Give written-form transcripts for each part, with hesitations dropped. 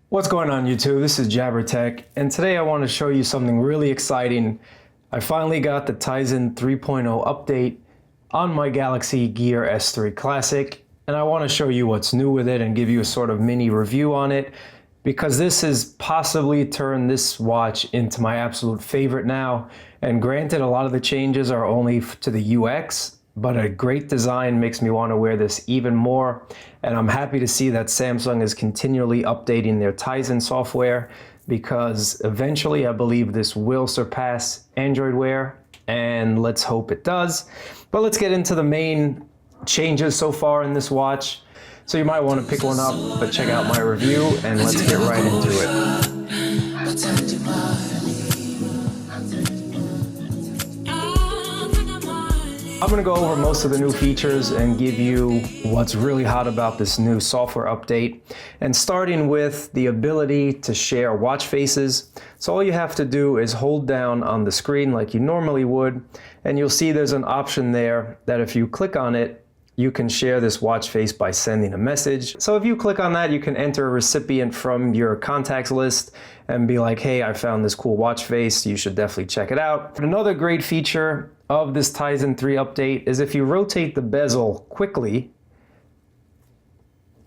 What's going on YouTube? This is JabberTech, and today I want to show you something really exciting. I finally got the Tizen 3.0 update on my Galaxy Gear S3 Classic, and I want to show you what's new with it and give you a sort of mini review on it, because this has possibly turned this watch into my absolute favorite now. And granted, a lot of the changes are only to the UX, but a great design makes me want to wear this even more. And I'm happy to see that Samsung is continually updating their Tizen software, because eventually I believe this will surpass Android Wear, and let's hope it does. But let's get into the main changes so far in this watch. So you might want to pick one up, but check out my review and let's get right into it. I'm going to go over most of the new features and give you what's really hot about this new software update. And starting with the ability to share watch faces. So all you have to do is hold down on the screen like you normally would, and you'll see there's an option there that if you click on it, you can share this watch face by sending a message. So if you click on that, you can enter a recipient from your contacts list and be like, hey, I found this cool watch face, you should definitely check it out. But another great feature of this Tizen 3 update is if you rotate the bezel quickly,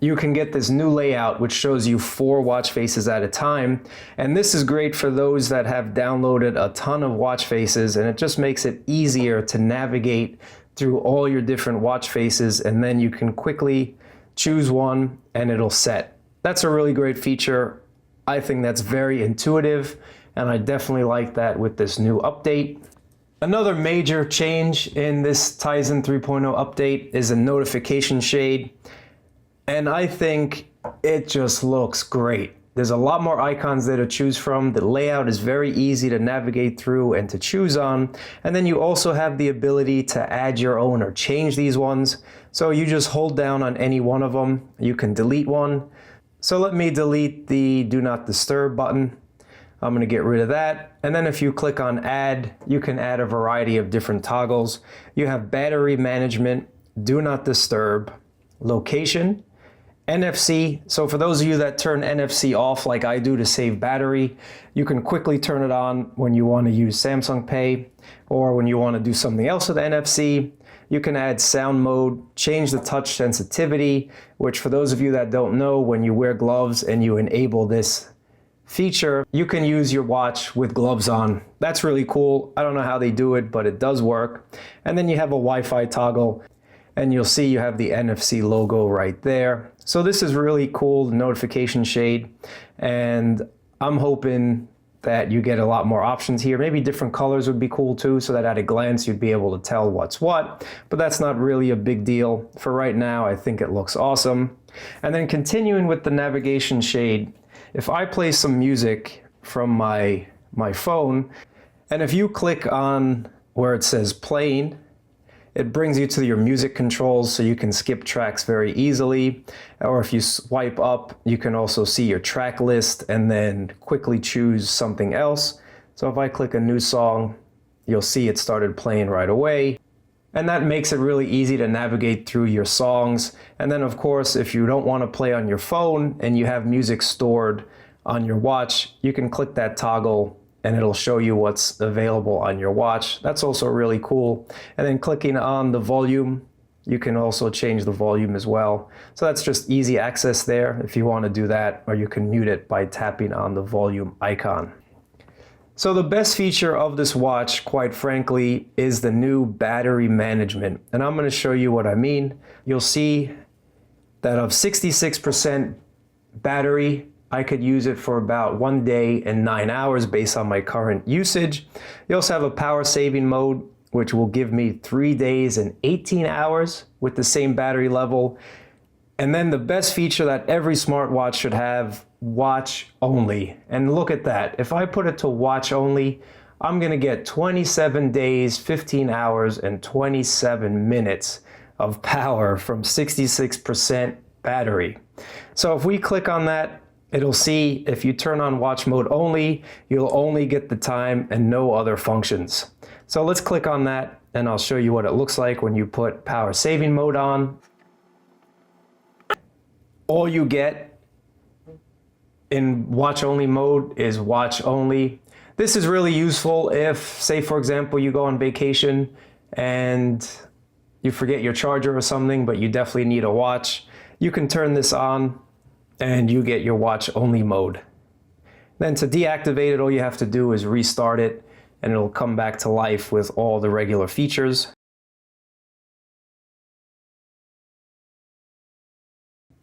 you can get this new layout which shows you 4 watch faces at a time. And this is great for those that have downloaded a ton of watch faces, and it just makes it easier to navigate through all your different watch faces, and then you can quickly choose one and it'll set. That's a really great feature. I think that's very intuitive, and I definitely like that with this new update. Another major change in this Tizen 3.0 update is a notification shade, and I think it just looks great. There's a lot more icons there to choose from. The layout is very easy to navigate through and to choose on. And then you also have the ability to add your own or change these ones. So you just hold down on any one of them. You can delete one. So let me delete the Do Not Disturb button. I'm going to get rid of that. And then if you click on Add, you can add a variety of different toggles. You have battery management, Do Not Disturb, location, NFC. So for those of you that turn NFC off like I do to save battery, you can quickly turn it on when you want to use Samsung Pay or when you want to do something else with NFC. You can add sound mode, change the touch sensitivity, which for those of you that don't know, when you wear gloves and you enable this feature, you can use your watch with gloves on. That's really cool. I don't know how they do it, but it does work. And then you have a Wi-Fi toggle, and you'll see you have the NFC logo right there. So this is really cool, the notification shade, and I'm hoping that you get a lot more options here. Maybe different colors would be cool too, so that at a glance you'd be able to tell what's what, but that's not really a big deal. For right now, I think it looks awesome. And then continuing with the navigation shade, if I play some music from my phone, and if you click on where it says playing, it brings you to your music controls so you can skip tracks very easily. Or if you swipe up, you can also see your track list and then quickly choose something else. So if I click a new song, you'll see it started playing right away. And that makes it really easy to navigate through your songs. And then of course, if you don't want to play on your phone and you have music stored on your watch, you can click that toggle and it'll show you what's available on your watch. That's also really cool. And then clicking on the volume, you can also change the volume as well. So that's just easy access there if you want to do that, or you can mute it by tapping on the volume icon. So the best feature of this watch, quite frankly, is the new battery management. And I'm going to show you what I mean. You'll see that of 66% battery, I could use it for about 1 day and 9 hours based on my current usage. You also have a power saving mode, which will give me 3 days and 18 hours with the same battery level. And then the best feature that every smartwatch should have, watch only. And look at that. If I put it to watch only, I'm going to get 27 days, 15 hours, and 27 minutes of power from 66% battery. So if we click on that, it'll see if you turn on watch mode only, you'll only get the time and no other functions. So let's click on that and I'll show you what it looks like when you put power saving mode on. All you get in watch only mode is watch only. This is really useful if, say for example, you go on vacation and you forget your charger or something, but you definitely need a watch. You can turn this on and you get your watch only mode. Then to deactivate it, all you have to do is restart it and it'll come back to life with all the regular features.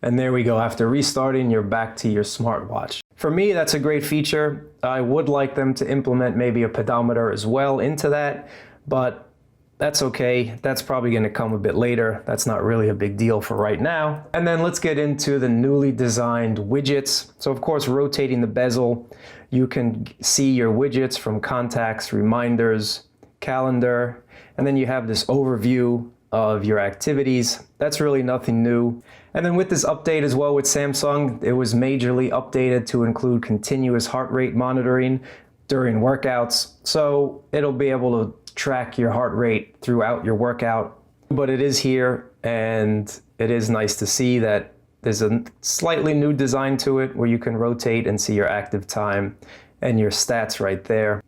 And there we go. After restarting, you're back to your smartwatch. For me, that's a great feature. I would like them to implement maybe a pedometer as well into that, but that's okay. That's probably going to come a bit later. That's not really a big deal for right now. And then let's get into the newly designed widgets. So of course, rotating the bezel, you can see your widgets from contacts, reminders, calendar, and then you have this overview of your activities. That's really nothing new. And then with this update as well with Samsung, it was majorly updated to include continuous heart rate monitoring during workouts. So it'll be able to track your heart rate throughout your workout. But it is here, and it is nice to see that there's a slightly new design to it where you can rotate and see your active time and your stats right there.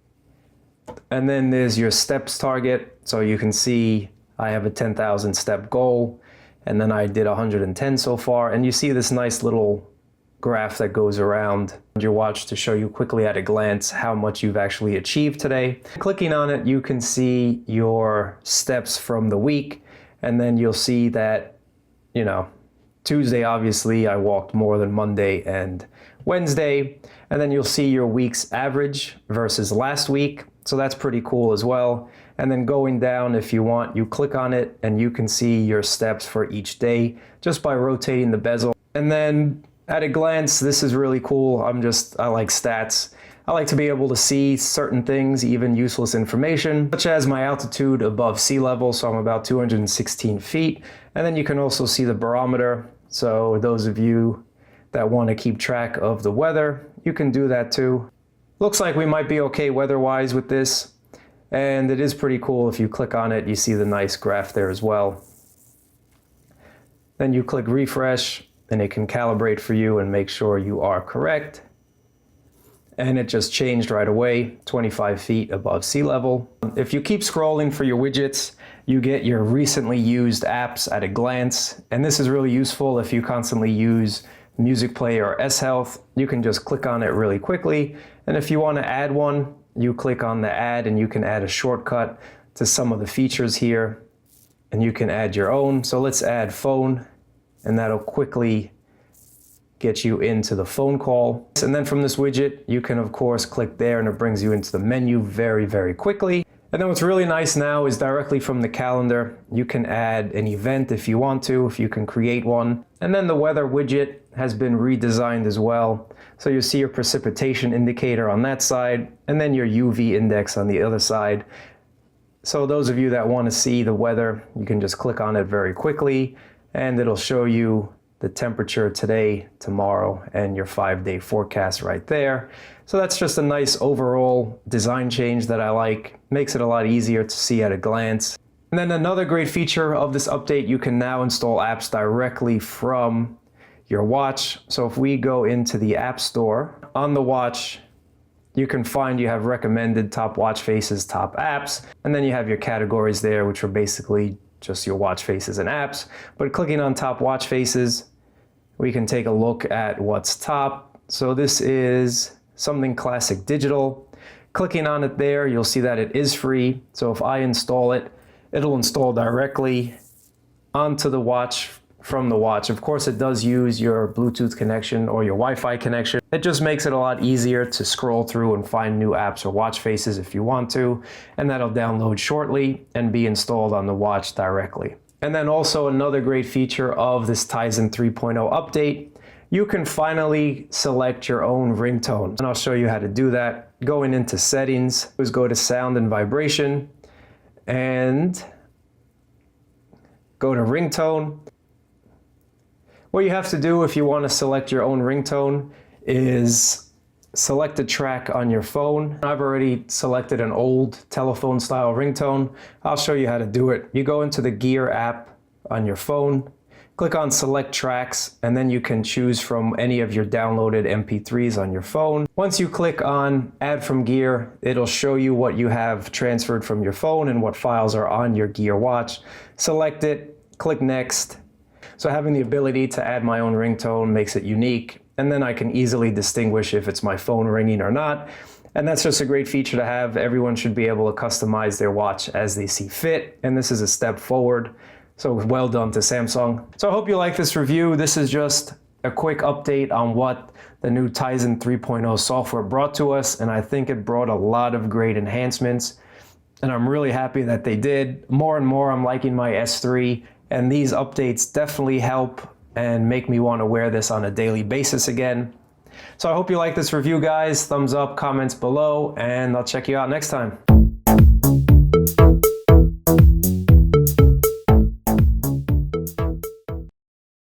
And then there's your steps target. So you can see I have a 10,000 step goal, and then I did 110 so far. And you see this nice little graph that goes around your watch to show you quickly at a glance how much you've actually achieved today. Clicking on it, you can see your steps from the week, and then you'll see that, you know, Tuesday, obviously, I walked more than Monday and Wednesday, and then you'll see your week's average versus last week. So that's pretty cool as well. And then going down, if you want, you click on it and you can see your steps for each day just by rotating the bezel. And then at a glance, this is really cool. I like stats. I like to be able to see certain things, even useless information, such as my altitude above sea level. So I'm about 216 feet. And then you can also see the barometer. So those of you that want to keep track of the weather, you can do that too. Looks like we might be okay weather-wise with this. And it is pretty cool. If you click on it, you see the nice graph there as well. Then you click refresh, and it can calibrate for you and make sure you are correct. And it just changed right away, 25 feet above sea level. If you keep scrolling for your widgets, you get your recently used apps at a glance. And this is really useful if you constantly use Music Player or S Health. You can just click on it really quickly. And if you want to add one, you click on the add and you can add a shortcut to some of the features here. And you can add your own. So let's add phone, and that'll quickly get you into the phone call. And then from this widget, you can of course click there and it brings you into the menu very, very quickly. And then what's really nice now is directly from the calendar, you can add an event if you want to, if you can create one. And then the weather widget has been redesigned as well. So you see your precipitation indicator on that side, and then your UV index on the other side. So those of you that want to see the weather, you can just click on it very quickly, and it'll show you the temperature today, tomorrow, and your 5-day forecast right there. So that's just a nice overall design change that I like. Makes it a lot easier to see at a glance. And then another great feature of this update, you can now install apps directly from your watch. So if we go into the App Store, on the watch, you can find you have recommended top watch faces, top apps, and then you have your categories there, which are basically just your watch faces and apps. But clicking on top watch faces, we can take a look at what's top. So this is something classic digital. Clicking on it there, you'll see that it is free. So if I install it, it'll install directly onto the watch from the watch. Of course, it does use your Bluetooth connection or your Wi-Fi connection. It just makes it a lot easier to scroll through and find new apps or watch faces if you want to, and that'll download shortly and be installed on the watch directly. And then also another great feature of this Tizen 3.0 update, you can finally select your own ringtone. And I'll show you how to do that. Going into settings, is go to sound and vibration and go to ringtone. What you have to do if you want to select your own ringtone is select a track on your phone. I've already selected an old telephone style ringtone. I'll show you how to do it. You go into the Gear app on your phone, Click on select tracks, and then you can choose from any of your downloaded MP3s on your phone. Once you click on add from gear, it'll show you what you have transferred from your phone and what files are on your Gear watch. Select it, click next. So having the ability to add my own ringtone makes it unique, and then I can easily distinguish if it's my phone ringing or not. And that's just a great feature to have. Everyone should be able to customize their watch as they see fit, and this is a step forward. So well done to Samsung. So I hope you like this review. This is just a quick update on what the new Tizen 3.0 software brought to us, and I think it brought a lot of great enhancements, and I'm really happy that they did. More and more I'm liking my S3, and these updates definitely help and make me want to wear this on a daily basis again. So I hope you like this review, guys. Thumbs up, comments below, and I'll check you out next time.